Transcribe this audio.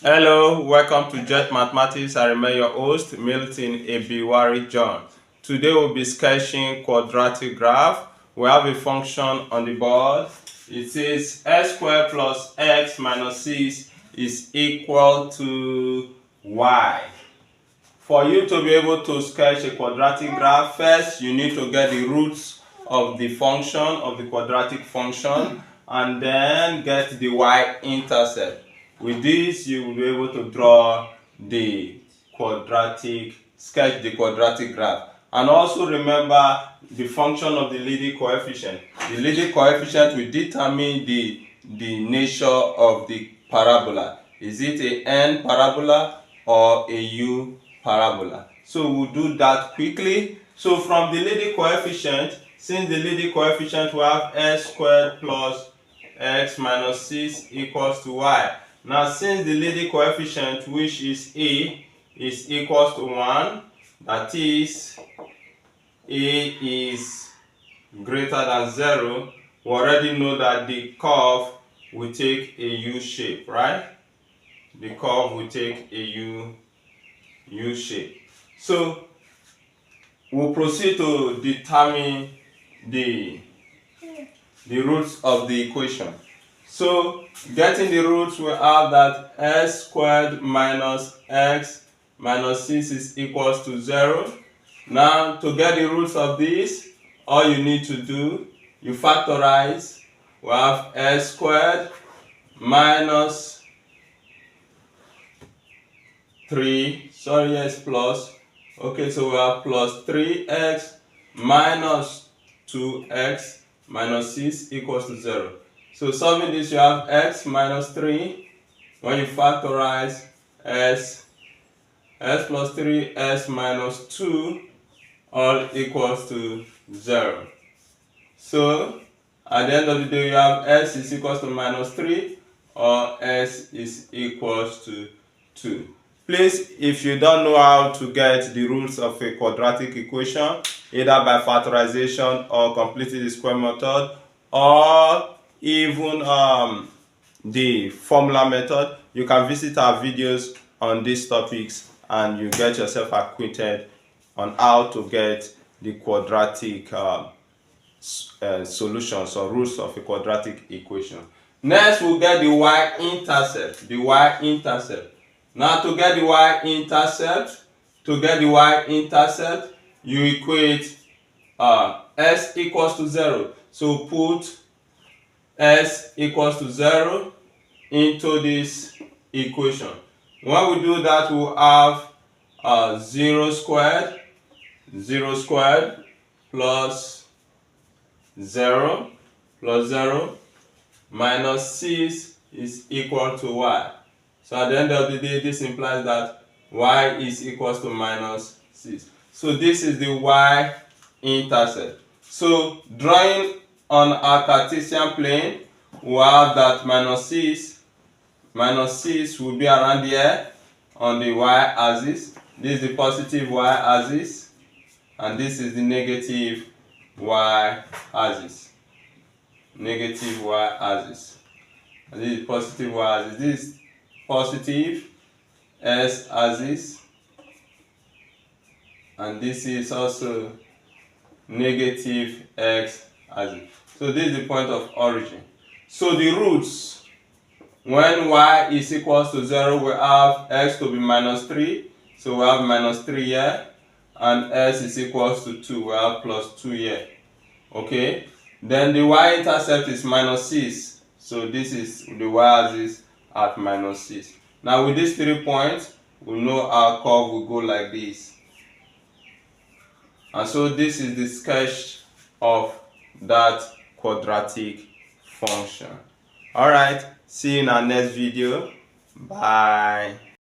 Hello, welcome to Jet Mathematics. I remain your host, Milton Ebiwari John. Today we'll be sketching quadratic graph. We have a function on the board. It says x squared plus x minus 6 is equal to y. For you to be able to sketch a quadratic graph, first you need to get the roots of the function, of the quadratic function, and then get the y-intercept. With this, you will be able to draw the sketch the quadratic graph. And also remember the function of the leading coefficient. The leading coefficient will determine the nature of the parabola. Is it a n parabola or a u parabola? So we'll do that quickly. So from the leading coefficient, since the leading coefficient we have x squared plus x minus 6 equals to y. Now since the leading coefficient, which is a, is equals to 1, that is a is greater than 0, we already know that the curve will take a U shape, right? The curve will take a U shape. So we'll proceed to determine the roots of the equation. So getting the roots, we have that x squared minus x minus 6 is equals to 0. Now to get the roots of this, all you need to do, you factorize. We have x squared minus 3, sorry, yes, plus. Okay, so we have plus 3x minus 2x minus 6 equals to 0. So solving this, you have x minus 3. When you factorize s plus 3, s minus 2, all equals to 0. So at the end of the day, you have s is equals to minus 3 or s is equals to 2. Please, if you don't know how to get the roots of a quadratic equation, either by factorization or completing the square method, or even the formula method, you can visit our videos on these topics and you get yourself acquainted on how to get the quadratic solutions or roots of a quadratic equation. Next, we'll get the y-intercept. The y-intercept. Now to get the y-intercept, you equate s equals to 0. So put s equals to 0 into this equation. When we do that, we'll have 0 squared plus 0 minus 6 is equal to y. So at the end of the day, this implies that y is equals to minus 6. So this is the y-intercept. So drawing on our Cartesian plane, we have that minus 6 will be around here on the y-axis. This is the positive y-axis, and this is the negative y-axis. Negative y-axis. And this is positive y-axis. This is positive s-axis, and this is also negative x-axis. So this is the point of origin. So the roots, when y is equals to 0, we have x to be minus 3. So we have minus 3 here, and s is equals to 2. We have plus 2 here. Okay. Then the y-intercept is minus 6. So this is the y-axis at minus 6. Now with these 3 points, we know our curve will go like this. And so this is the sketch of that quadratic function. Alright, see you in our next video. Bye.